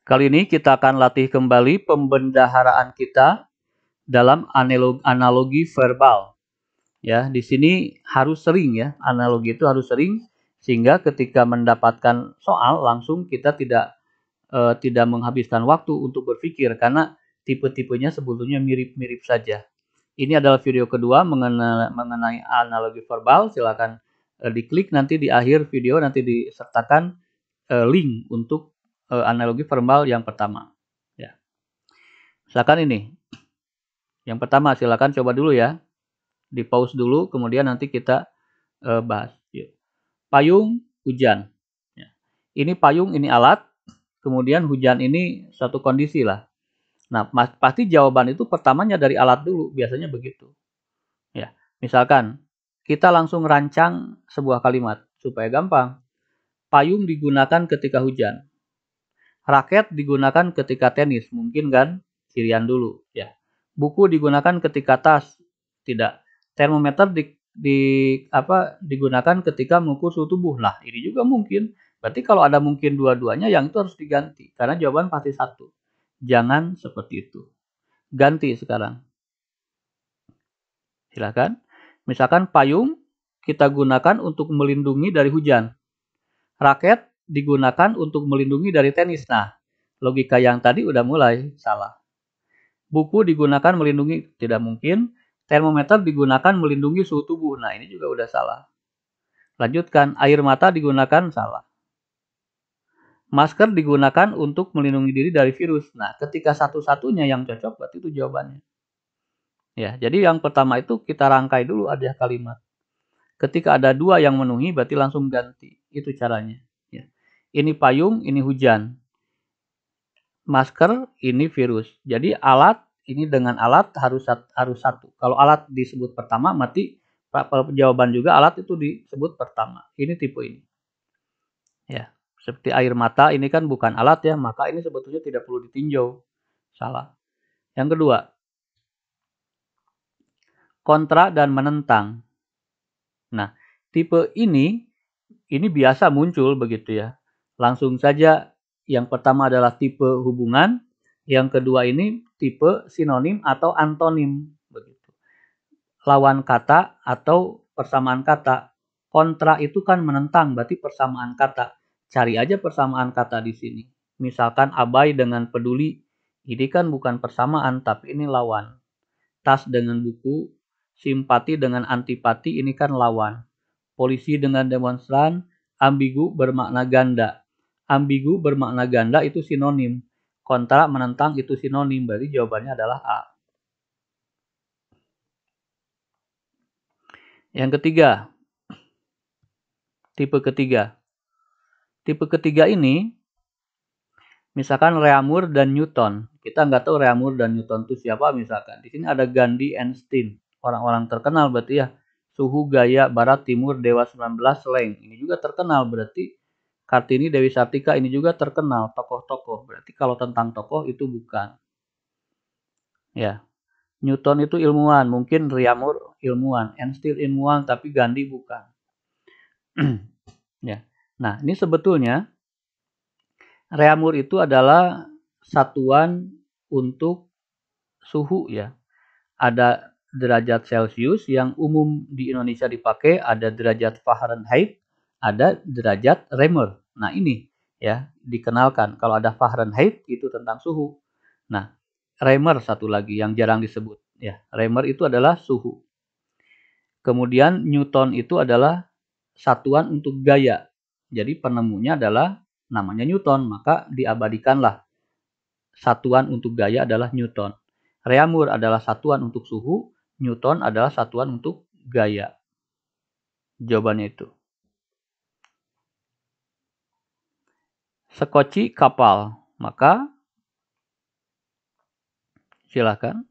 Kali ini kita akan latih kembali pembendaharaan kita dalam analogi verbal. Ya, di sini harus sering ya, analogi itu harus sering sehingga ketika mendapatkan soal langsung kita tidak menghabiskan waktu untuk berpikir karena tipe-tipenya sebetulnya mirip-mirip saja. Ini adalah video kedua mengenai analogi verbal. Silakan diklik nanti di akhir video nanti disertakan link untuk analogi verbal yang pertama. Ya. Silakan ini. Yang pertama silakan coba dulu ya. Di pause dulu kemudian nanti kita bahas. Yuk. Payung, hujan. Ya. Ini payung, ini alat. Kemudian hujan ini satu kondisi lah. Nah, pasti jawaban itu pertamanya dari alat dulu, biasanya begitu. Ya, misalkan kita langsung rancang sebuah kalimat supaya gampang. Payung digunakan ketika hujan. Raket digunakan ketika tenis, mungkin kan? Kirian dulu, ya. Buku digunakan ketika tas, tidak. Termometer digunakan ketika mengukur suhu tubuh. Nah, ini juga mungkin. Berarti kalau ada mungkin dua-duanya, yang itu harus diganti. Karena jawaban pasti satu. Jangan seperti itu. Ganti sekarang. Silakan. Misalkan payung kita gunakan untuk melindungi dari hujan. Raket digunakan untuk melindungi dari tenis. Nah, logika yang tadi udah mulai salah. Buku digunakan melindungi, tidak mungkin. Termometer digunakan melindungi suhu tubuh. Nah, ini juga udah salah. Lanjutkan, air mata digunakan, salah. Masker digunakan untuk melindungi diri dari virus. Nah, ketika satu-satunya yang cocok, berarti itu jawabannya. Ya, jadi yang pertama itu kita rangkai dulu ada kalimat. Ketika ada dua yang memenuhi, berarti langsung ganti. Itu caranya. Ya. Ini payung, ini hujan. Masker, ini virus. Jadi alat, ini dengan alat harus satu. Kalau alat disebut pertama, mati jawaban juga alat itu disebut pertama. Ini tipe ini. Ya, seperti air mata, ini kan bukan alat ya, maka ini sebetulnya tidak perlu ditinjau. Salah. Yang kedua, kontra dan menentang. Nah, tipe ini biasa muncul begitu ya. Langsung saja yang pertama adalah tipe hubungan, yang kedua ini tipe sinonim atau antonim begitu. Lawan kata atau persamaan kata. Kontra itu kan menentang, berarti persamaan kata. Cari aja persamaan kata di sini. Misalkan abai dengan peduli, ini kan bukan persamaan tapi ini lawan. Tas dengan buku, simpati dengan antipati ini kan lawan. Polisi dengan demonstran, ambigu bermakna ganda. Ambigu bermakna ganda itu sinonim. Kontra menentang itu sinonim. Berarti jawabannya adalah A. Yang ketiga. Tipe ketiga. Tipe ketiga ini, misalkan Reaumur dan Newton. Kita nggak tahu Reaumur dan Newton itu siapa misalkan. Di sini ada Gandhi, Einstein. Orang-orang terkenal berarti ya. Suhu, Gaya, Barat, Timur, Dewa 19, Leng. Ini juga terkenal berarti. Kartini, Dewi Sartika ini juga terkenal. Tokoh-tokoh. Berarti kalau tentang tokoh itu bukan. Ya. Newton itu ilmuwan. Mungkin Reaumur ilmuwan. Einstein ilmuwan tapi Gandhi bukan. Ya. Nah, ini sebetulnya Reaumur itu adalah satuan untuk suhu ya. Ada derajat Celcius yang umum di Indonesia dipakai, ada derajat Fahrenheit, ada derajat Reaumur. Nah, ini ya dikenalkan. Kalau ada Fahrenheit itu tentang suhu. Nah, Reaumur satu lagi yang jarang disebut ya. Reaumur itu adalah suhu. Kemudian Newton itu adalah satuan untuk gaya. Jadi penemunya adalah namanya Newton, maka diabadikanlah. Satuan untuk gaya adalah Newton. Reaumur adalah satuan untuk suhu, Newton adalah satuan untuk gaya. Jawabannya itu. Sekoci kapal, maka silakan.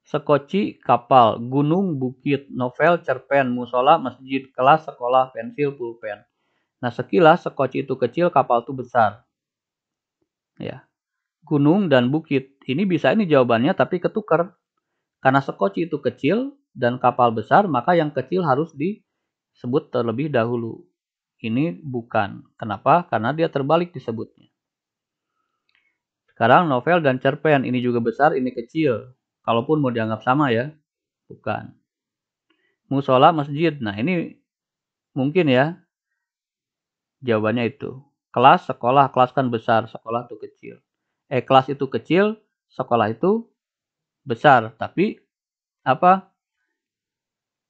Sekoci kapal, gunung, bukit, novel, cerpen, musola, masjid, kelas, sekolah, pensil, pulpen. Nah, sekilas sekoci itu kecil, kapal itu besar. Ya. Gunung dan bukit. Ini bisa ini jawabannya tapi ketukar. Karena sekoci itu kecil dan kapal besar, maka yang kecil harus disebut terlebih dahulu. Ini bukan. Kenapa? Karena dia terbalik disebutnya. Sekarang novel dan cerpen. Ini juga besar, ini kecil. Kalaupun mau dianggap sama ya. Bukan. Musola, masjid. Nah ini mungkin ya. Jawabannya itu. Kelas, sekolah. Kelas kan besar, sekolah itu kecil. Kelas itu kecil, sekolah itu besar. Tapi apa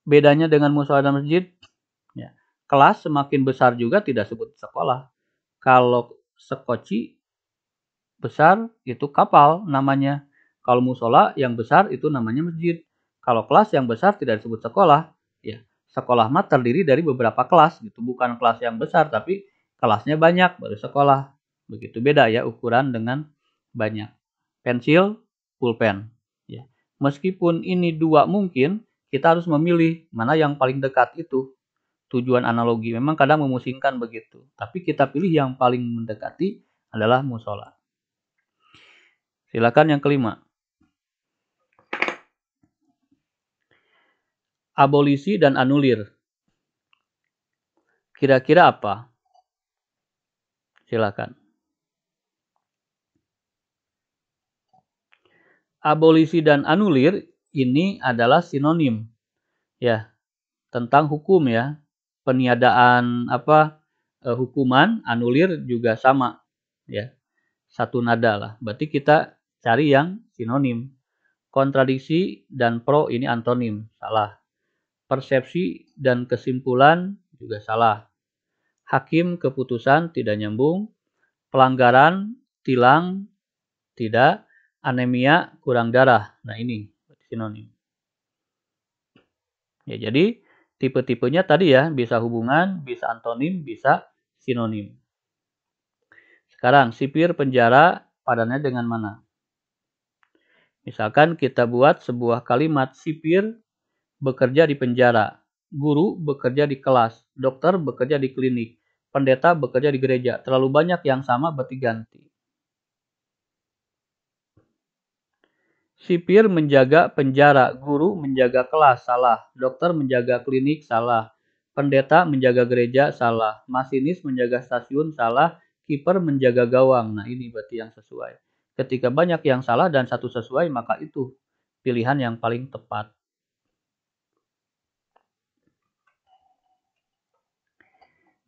bedanya dengan musola dan masjid? Ya. Kelas semakin besar juga tidak sebut sekolah. Kalau sekoci besar itu kapal namanya. Kalau musola yang besar itu namanya masjid. Kalau kelas yang besar tidak disebut sekolah. Ya, sekolah mah terdiri dari beberapa kelas gitu. Bukan kelas yang besar tapi kelasnya banyak baru sekolah. Begitu beda ya ukuran dengan banyak. Pensil, pulpen. Ya. Meskipun ini dua mungkin, kita harus memilih mana yang paling dekat itu. Tujuan analogi memang kadang memusingkan begitu. Tapi kita pilih yang paling mendekati adalah musola. Silakan yang kelima. Abolisi dan anulir. Kira-kira apa? Silakan. Abolisi dan anulir ini adalah sinonim ya tentang hukum ya. Peniadaan hukuman, anulir juga sama ya. Satu nada lah. Berarti kita cari yang sinonim. Kontradiksi dan pro ini antonim, salah. Persepsi dan kesimpulan juga salah. Hakim keputusan tidak nyambung. Pelanggaran, tilang, tidak. Anemia, kurang darah. Nah ini sinonim. Ya, jadi tipe-tipenya tadi ya, bisa hubungan, bisa antonim, bisa sinonim. Sekarang, sipir penjara padannya dengan mana? Misalkan kita buat sebuah kalimat sipir bekerja di penjara, guru bekerja di kelas, dokter bekerja di klinik, pendeta bekerja di gereja. Terlalu banyak yang sama berarti ganti. Sipir menjaga penjara, guru menjaga kelas, salah. Dokter menjaga klinik, salah. Pendeta menjaga gereja, salah. Masinis menjaga stasiun, salah. Kiper menjaga gawang. Nah ini berarti yang sesuai. Ketika banyak yang salah dan satu sesuai, maka itu pilihan yang paling tepat.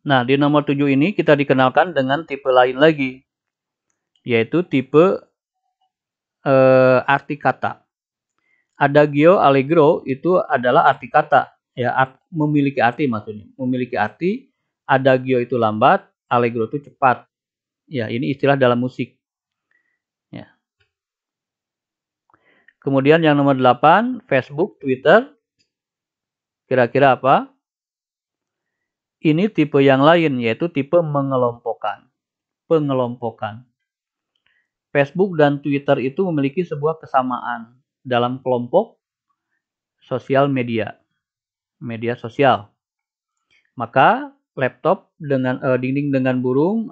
Nah, di nomor 7 ini kita dikenalkan dengan tipe lain lagi, yaitu tipe arti kata. Adagio allegro itu adalah arti kata, ya memiliki arti maksudnya. Memiliki arti, adagio itu lambat, allegro itu cepat. Ya, ini istilah dalam musik. Ya. Kemudian yang nomor 8, Facebook, Twitter. Kira-kira apa? Ini tipe yang lain, yaitu tipe mengelompokkan. Pengelompokan. Facebook dan Twitter itu memiliki sebuah kesamaan dalam kelompok sosial media, media sosial. Maka laptop dengan dinding dengan burung,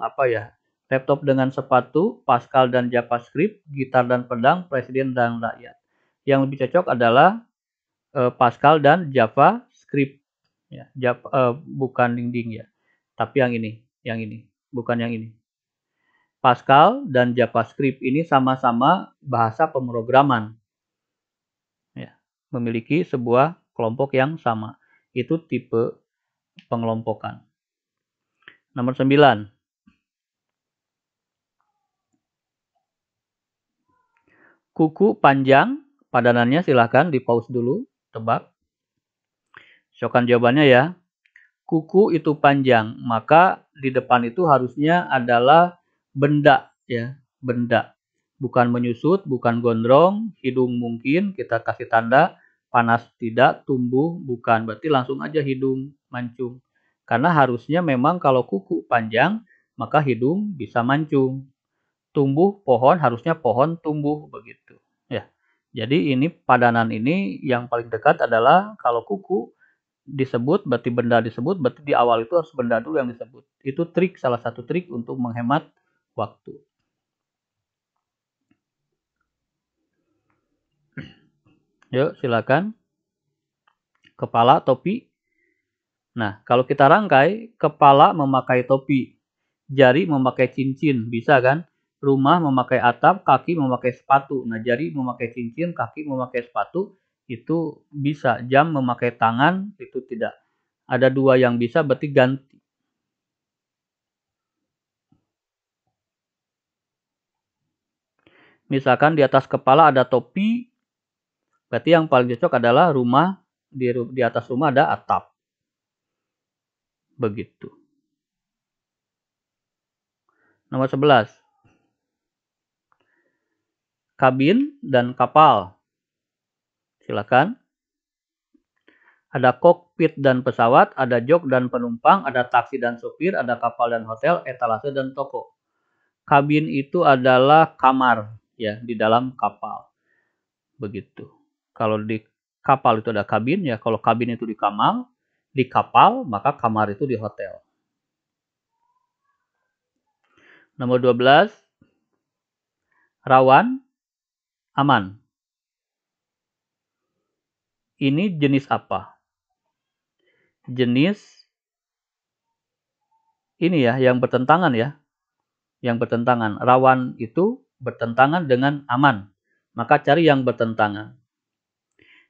laptop dengan sepatu, Pascal dan JavaScript, gitar dan pedang, presiden dan rakyat. Yang lebih cocok adalah Pascal dan JavaScript. Ya, bukan dinding ya, tapi yang ini, bukan yang ini. Pascal dan JavaScript ini sama-sama bahasa pemrograman. Ya, memiliki sebuah kelompok yang sama. Itu tipe pengelompokan. Nomor 9. Kuku panjang, padanannya silahkan di pause dulu, tebak. Cokan jawabannya ya. Kuku itu panjang, maka di depan itu harusnya adalah benda ya, benda. Bukan menyusut, bukan gondrong, hidung mungkin kita kasih tanda, panas tidak, tumbuh bukan. Berarti langsung aja hidung mancung. Karena harusnya memang kalau kuku panjang, maka hidung bisa mancung. Tumbuh pohon harusnya pohon tumbuh begitu. Ya. Jadi ini padanan ini yang paling dekat adalah kalau kuku disebut berarti benda disebut, berarti di awal itu harus benda dulu yang disebut. Itu trik, salah satu trik untuk menghemat waktu. Yuk silakan. Kepala, topi. Nah, kalau kita rangkai, kepala memakai topi, jari memakai cincin, bisa kan? Rumah memakai atap, kaki memakai sepatu. Nah, jari memakai cincin, kaki memakai sepatu, itu bisa. Jam memakai tangan, itu tidak. Ada dua yang bisa, berarti ganti. Misalkan di atas kepala ada topi, berarti yang paling cocok adalah rumah, di atas rumah ada atap. Begitu. Nomor 11. Kabin dan kapal. Silakan. Ada kokpit dan pesawat, ada jok dan penumpang, ada taksi dan supir, ada kapal dan hotel, etalase dan toko. Kabin itu adalah kamar ya di dalam kapal. Begitu. Kalau di kapal itu ada kabin ya, kalau kabin itu di kapal, maka kamar itu di hotel. Nomor 12. Rawan, aman. Ini jenis apa? Jenis ini ya, yang bertentangan ya. Yang bertentangan. Rawan itu bertentangan dengan aman. Maka cari yang bertentangan.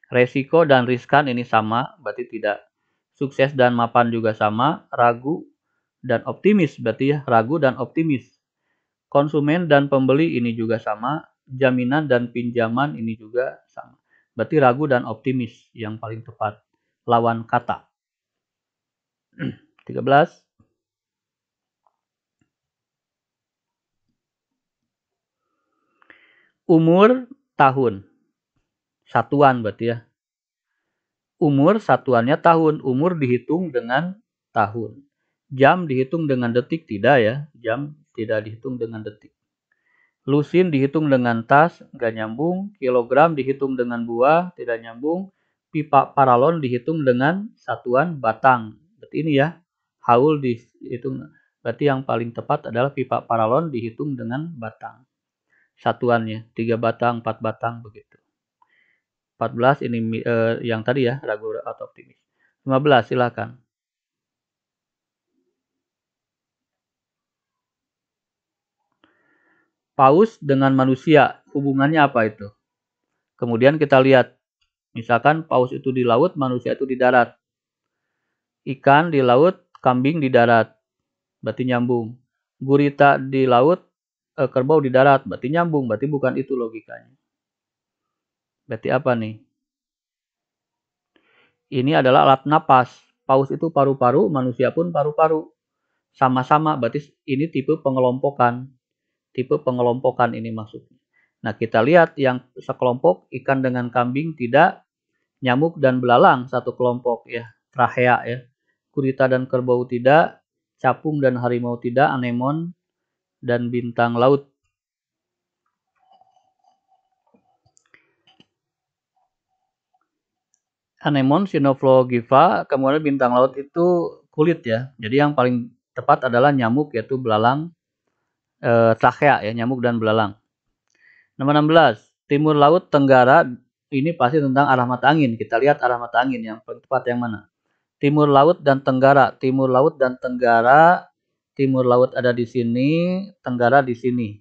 Resiko dan riskan ini sama, berarti tidak. Sukses dan mapan juga sama. Ragu dan optimis, berarti ya ragu dan optimis. Konsumen dan pembeli ini juga sama. Jaminan dan pinjaman ini juga sama. Berarti ragu dan optimis yang paling tepat. Lawan kata. 13. Umur tahun. Satuan berarti ya. Umur satuannya tahun. Umur dihitung dengan tahun. Jam dihitung dengan detik, tidak ya. Jam tidak dihitung dengan detik. Lusin dihitung dengan tas, nggak nyambung. Kilogram dihitung dengan buah, tidak nyambung. Pipa paralon dihitung dengan satuan batang. Berarti ini ya. Haul dihitung. Berarti yang paling tepat adalah pipa paralon dihitung dengan batang. Satuannya 3 batang, 4 batang begitu. 14 ini yang tadi ya, ragu atau optimis. 15 silakan. Paus dengan manusia, hubungannya apa itu? Kemudian kita lihat, misalkan paus itu di laut, manusia itu di darat. Ikan di laut, kambing di darat, berarti nyambung. Gurita di laut, kerbau di darat, berarti nyambung, berarti bukan itu logikanya. Berarti apa nih? Ini adalah alat napas. Paus itu paru-paru, manusia pun paru-paru. Sama-sama, berarti ini tipe pengelompokan. Tipe pengelompokan ini maksudnya. Nah, kita lihat yang sekelompok ikan dengan kambing tidak, nyamuk dan belalang satu kelompok ya, trachea ya. Gurita dan kerbau tidak, capung dan harimau tidak, anemon dan bintang laut. Anemon, Cynophlogiva, kemudian bintang laut itu kulit ya. Jadi yang paling tepat adalah nyamuk yaitu belalang, trachea ya, nyamuk dan belalang. Nomor 16, timur laut tenggara, ini pasti tentang arah mata angin. Kita lihat arah mata angin yang paling tepat yang mana. Timur laut dan tenggara, timur laut dan tenggara, timur laut ada di sini, tenggara di sini.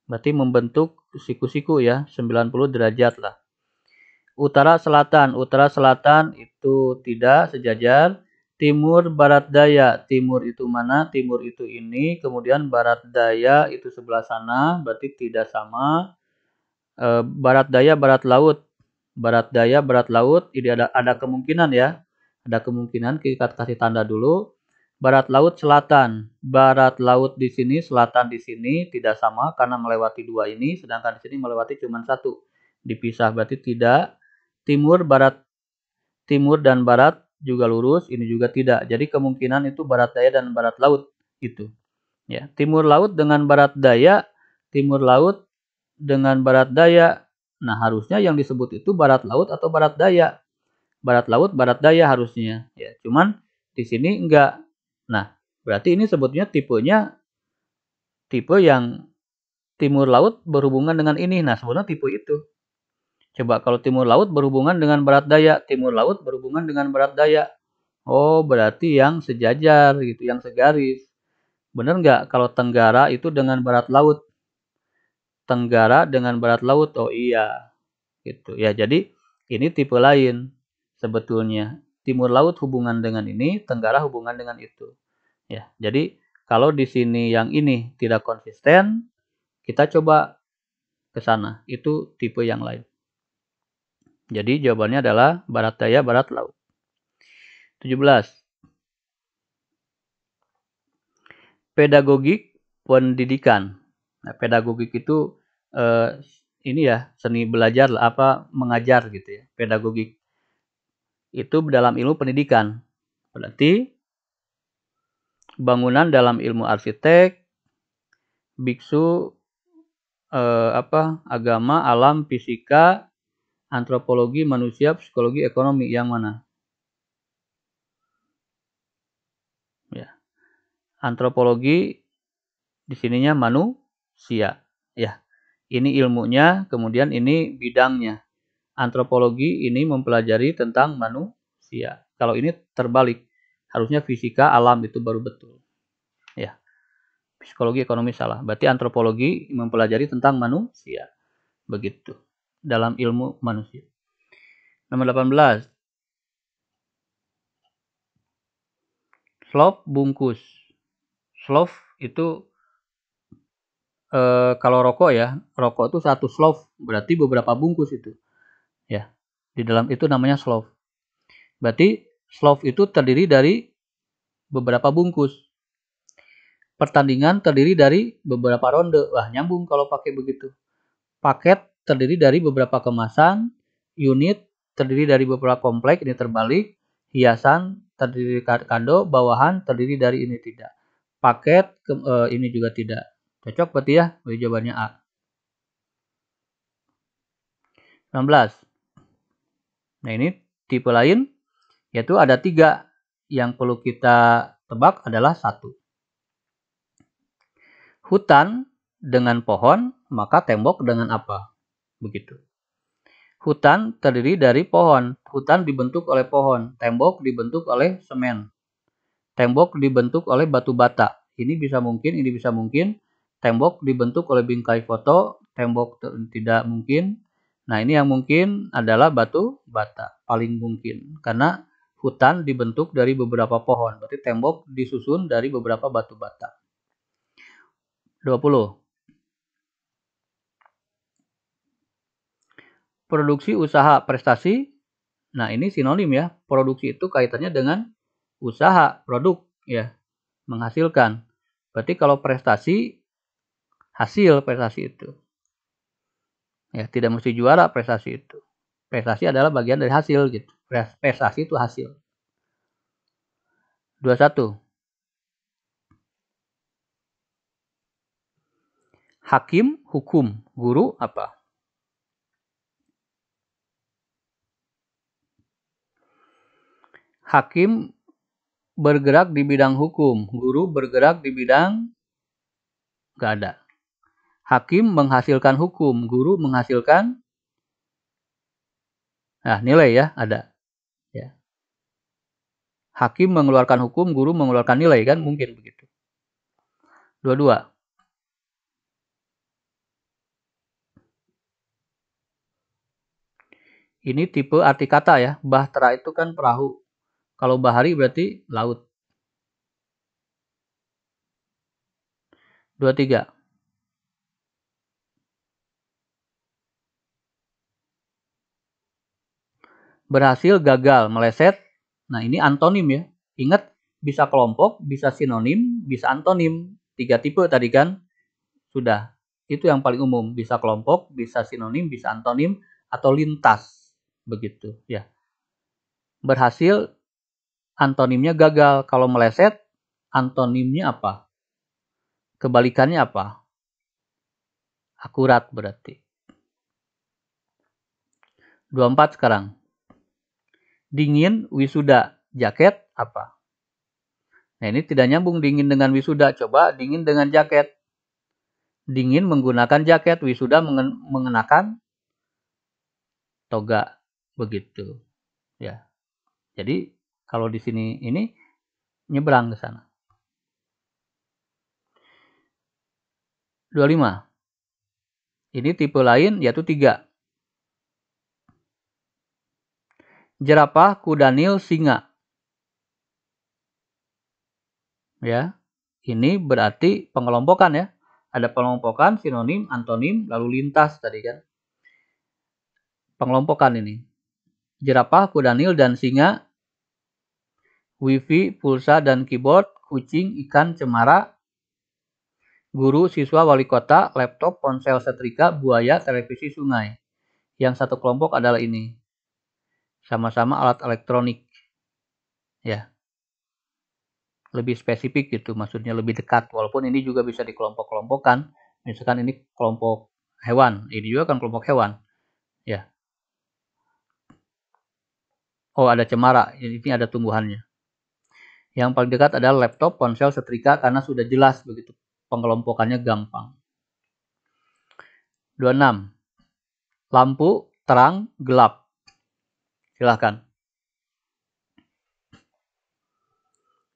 Berarti membentuk siku-siku ya, 90 derajat lah. Utara selatan itu tidak sejajar. Timur barat daya, timur itu mana? Timur itu ini, kemudian barat daya itu sebelah sana, berarti tidak sama. Barat daya barat laut, barat daya barat laut, ini ada kemungkinan ya, ada kemungkinan kita kasih tanda dulu. Barat laut selatan, barat laut di sini, selatan di sini tidak sama karena melewati dua ini, sedangkan di sini melewati cuma satu, dipisah berarti tidak. Timur dan barat juga lurus, ini juga tidak. Jadi kemungkinan itu barat daya dan barat laut itu. Ya, timur laut dengan barat daya, timur laut dengan barat daya. Nah, harusnya yang disebut itu barat laut atau barat daya. Barat laut, barat daya harusnya. Ya, cuman di sini enggak. Nah, berarti ini sebutnya tipenya tipe yang timur laut berhubungan dengan ini. Nah, sebenarnya tipe itu. Coba kalau timur laut berhubungan dengan barat daya, timur laut berhubungan dengan barat daya. Oh, berarti yang sejajar gitu, yang segaris. Bener nggak kalau tenggara itu dengan barat laut? Tenggara dengan barat laut. Oh iya, gitu. Ya, jadi ini tipe lain sebetulnya. Timur laut hubungan dengan ini, tenggara hubungan dengan itu. Ya, jadi kalau di sini yang ini tidak konsisten, kita coba ke sana. Itu tipe yang lain. Jadi jawabannya adalah barat daya, barat laut. 17. Pedagogik pendidikan. Nah, pedagogik itu ini ya, seni belajar lah, apa mengajar gitu ya. Pedagogik itu dalam ilmu pendidikan. Berarti bangunan dalam ilmu arsitek, biksu, agama, alam, fisika, antropologi, manusia, psikologi, ekonomi, yang mana? Ya, antropologi di sininya manusia. Ya, ini ilmunya, kemudian ini bidangnya. Antropologi ini mempelajari tentang manusia. Kalau ini terbalik, harusnya fisika, alam itu baru betul. Ya, psikologi, ekonomi salah. Berarti antropologi mempelajari tentang manusia. Begitu. Dalam ilmu manusia. Nomor 18. Slop bungkus. Slop itu kalau rokok ya, rokok itu satu slop, berarti beberapa bungkus itu. Ya. Di dalam itu namanya slop. Berarti slop itu terdiri dari beberapa bungkus. Pertandingan terdiri dari beberapa ronde. Wah, nyambung kalau pakai begitu. Paket terdiri dari beberapa kemasan, unit terdiri dari beberapa komplek, ini terbalik, hiasan terdiri dari kado, bawahan terdiri dari ini tidak. Paket ini juga tidak. Cocok berarti ya? Berarti jawabannya A. 19. Nah, ini tipe lain, yaitu ada 3. Yang perlu kita tebak adalah 1. Hutan dengan pohon, maka tembok dengan apa? Begitu. Hutan terdiri dari pohon. Hutan dibentuk oleh pohon. Tembok dibentuk oleh semen. Tembok dibentuk oleh batu bata. Ini bisa mungkin, ini bisa mungkin. Tembok dibentuk oleh bingkai foto. Tembok tidak mungkin. Nah, ini yang mungkin adalah batu bata. Paling mungkin. Karena hutan dibentuk dari beberapa pohon. Berarti tembok disusun dari beberapa batu bata. 20. Produksi, usaha, prestasi. Nah, ini sinonim ya. Produksi itu kaitannya dengan usaha, produk ya, menghasilkan. Berarti kalau prestasi, hasil prestasi itu. Ya, tidak mesti juara prestasi itu. Prestasi adalah bagian dari hasil gitu. Prestasi itu hasil. 21. Hakim, hukum, guru apa? Hakim bergerak di bidang hukum, guru bergerak di bidang gak ada. Hakim menghasilkan hukum, guru menghasilkan nilai ya, ada. Ya. Hakim mengeluarkan hukum, guru mengeluarkan nilai kan, mungkin begitu. 22. Ini tipe arti kata ya. Bahtera itu kan perahu. Kalau bahari berarti laut. 23. Berhasil, gagal, meleset. Nah, ini antonim ya. Ingat, bisa kelompok, bisa sinonim, bisa antonim. 3 tipe tadi kan. Sudah. Itu yang paling umum. Bisa kelompok, bisa sinonim, bisa antonim, atau lintas. Begitu ya. Berhasil, antonimnya gagal. Kalau meleset, antonimnya apa? Kebalikannya apa? Akurat berarti. 24 sekarang. Dingin, wisuda, jaket apa? Nah, ini tidak nyambung dingin dengan wisuda. Coba dingin dengan jaket. Dingin menggunakan jaket, wisuda mengenakan toga. Begitu. Ya. Jadi Kalau di sini ini nyebrang ke sana. 25. Ini tipe lain yaitu 3. Jerapah, kuda nil, singa. Ya. Ini berarti pengelompokan ya. Ada pengelompokan, sinonim, antonim, lalu lintas tadi kan. Pengelompokan ini. Jerapah, kuda nil, dan singa. Wifi, pulsa, dan keyboard. Kucing, ikan, cemara. Guru, siswa, wali kota, laptop, ponsel setrika, buaya, televisi, sungai. Yang satu kelompok adalah ini. Sama-sama alat elektronik. Ya. Lebih spesifik gitu, maksudnya lebih dekat. Walaupun ini juga bisa dikelompok-kelompokkan. Misalkan ini kelompok hewan, ini juga kan kelompok hewan. Ya. Oh, ada cemara, ini ada tumbuhannya. Yang paling dekat adalah laptop, ponsel, setrika karena sudah jelas begitu. Pengelompokannya gampang. 26. Lampu, terang, gelap. Silahkan.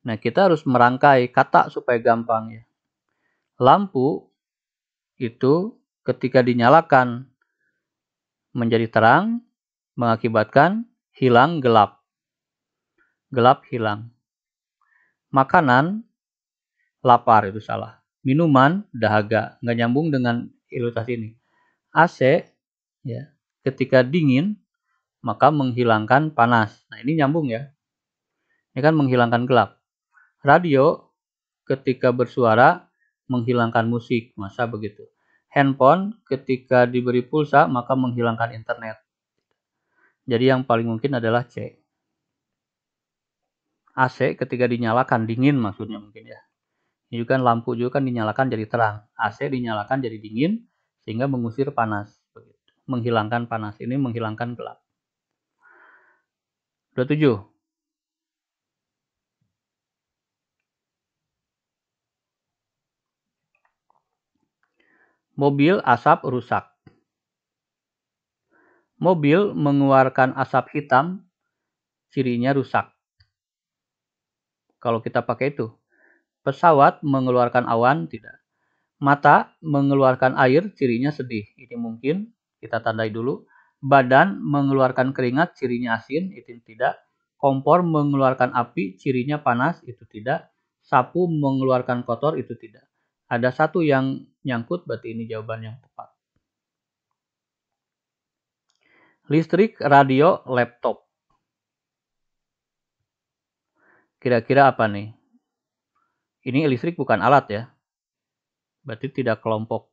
Nah, kita harus merangkai kata supaya gampang ya. Lampu itu ketika dinyalakan menjadi terang, mengakibatkan hilang gelap. Gelap hilang. Makanan, lapar itu salah. Minuman, dahaga. Nggak nyambung dengan ilustrasi ini. AC, ya, ketika dingin, maka menghilangkan panas. Nah, ini nyambung ya. Ini kan menghilangkan gelap. Radio, ketika bersuara, menghilangkan musik. Masa begitu? Handphone, ketika diberi pulsa, maka menghilangkan internet. Jadi yang paling mungkin adalah C. AC ketika dinyalakan, dingin maksudnya mungkin ya. Ini juga kan lampu juga kan dinyalakan jadi terang. AC dinyalakan jadi dingin, sehingga mengusir panas. Begitu. Menghilangkan panas. Ini menghilangkan gelap. 27. Mobil asap rusak. Mobil mengeluarkan asap hitam, cirinya rusak. Kalau kita pakai itu. Pesawat mengeluarkan awan, tidak. Mata mengeluarkan air, cirinya sedih. Ini mungkin kita tandai dulu. Badan mengeluarkan keringat, cirinya asin, itu tidak. Kompor mengeluarkan api, cirinya panas, itu tidak. Sapu mengeluarkan kotor, itu tidak. Ada satu yang nyangkut, berarti ini jawaban yang tepat. Listrik, radio, laptop. Kira-kira apa nih? Ini listrik bukan alat ya. Berarti tidak kelompok.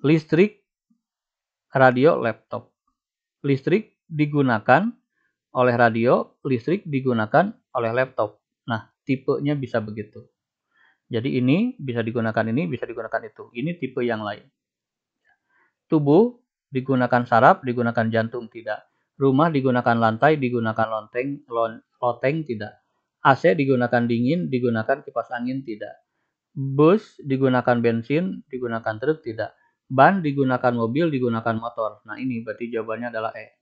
Listrik, radio, laptop. Listrik digunakan oleh radio, listrik digunakan oleh laptop. Nah, tipenya bisa begitu. Jadi ini bisa digunakan ini, bisa digunakan itu. Ini tipe yang lain. Tubuh digunakan saraf, digunakan jantung, tidak. Rumah digunakan lantai, digunakan loteng, tidak. AC digunakan dingin, digunakan kipas angin, tidak. Bus digunakan bensin, digunakan truk, tidak. Ban digunakan mobil, digunakan motor. Nah, ini berarti jawabannya adalah E.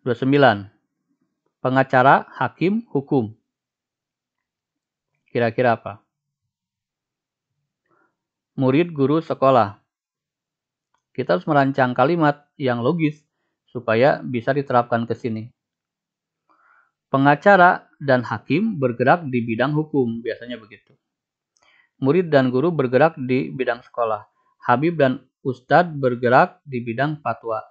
29. Pengacara, hakim, hukum. Kira-kira apa? Murid, guru, sekolah. Kita harus merancang kalimat yang logis supaya bisa diterapkan ke sini. Pengacara dan hakim bergerak di bidang hukum, biasanya begitu. Murid dan guru bergerak di bidang sekolah. Habib dan ustadz bergerak di bidang fatwa.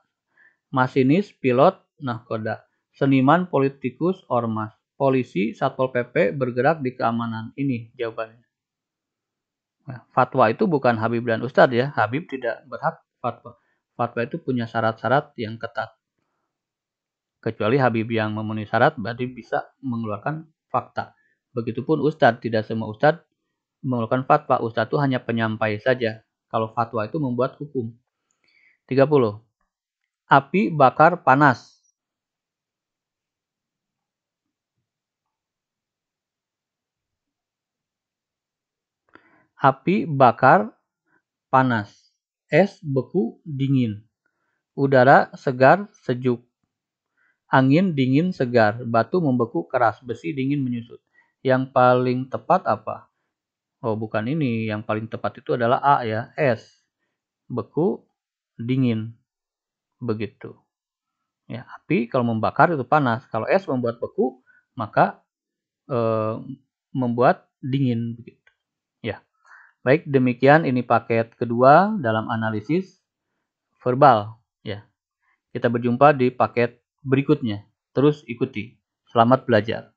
Masinis, pilot, nahkoda. Seniman, politikus, ormas. Polisi, satpol PP bergerak di keamanan. Ini jawabannya. Nah, fatwa itu bukan Habib dan ustadz ya. Habib tidak berhak fatwa. Fatwa itu punya syarat-syarat yang ketat. Kecuali Habib yang memenuhi syarat berarti bisa mengeluarkan fakta. Begitupun ustadz, tidak semua ustadz mengeluarkan fatwa. Ustadz itu hanya penyampai saja. Kalau fatwa itu membuat hukum. 30. Api bakar panas. Api bakar panas. Es beku dingin. udara segar sejuk. Angin dingin segar, batu membeku keras, besi dingin menyusut. Yang paling tepat apa? Oh, bukan ini. Yang paling tepat itu adalah A ya, es. Beku, dingin. Begitu. Ya, api kalau membakar itu panas. Kalau es membuat beku, maka membuat dingin begitu. Ya. Baik, demikian ini paket kedua dalam analisis verbal ya. Kita berjumpa di paket berikutnya. Terus ikuti. Selamat belajar.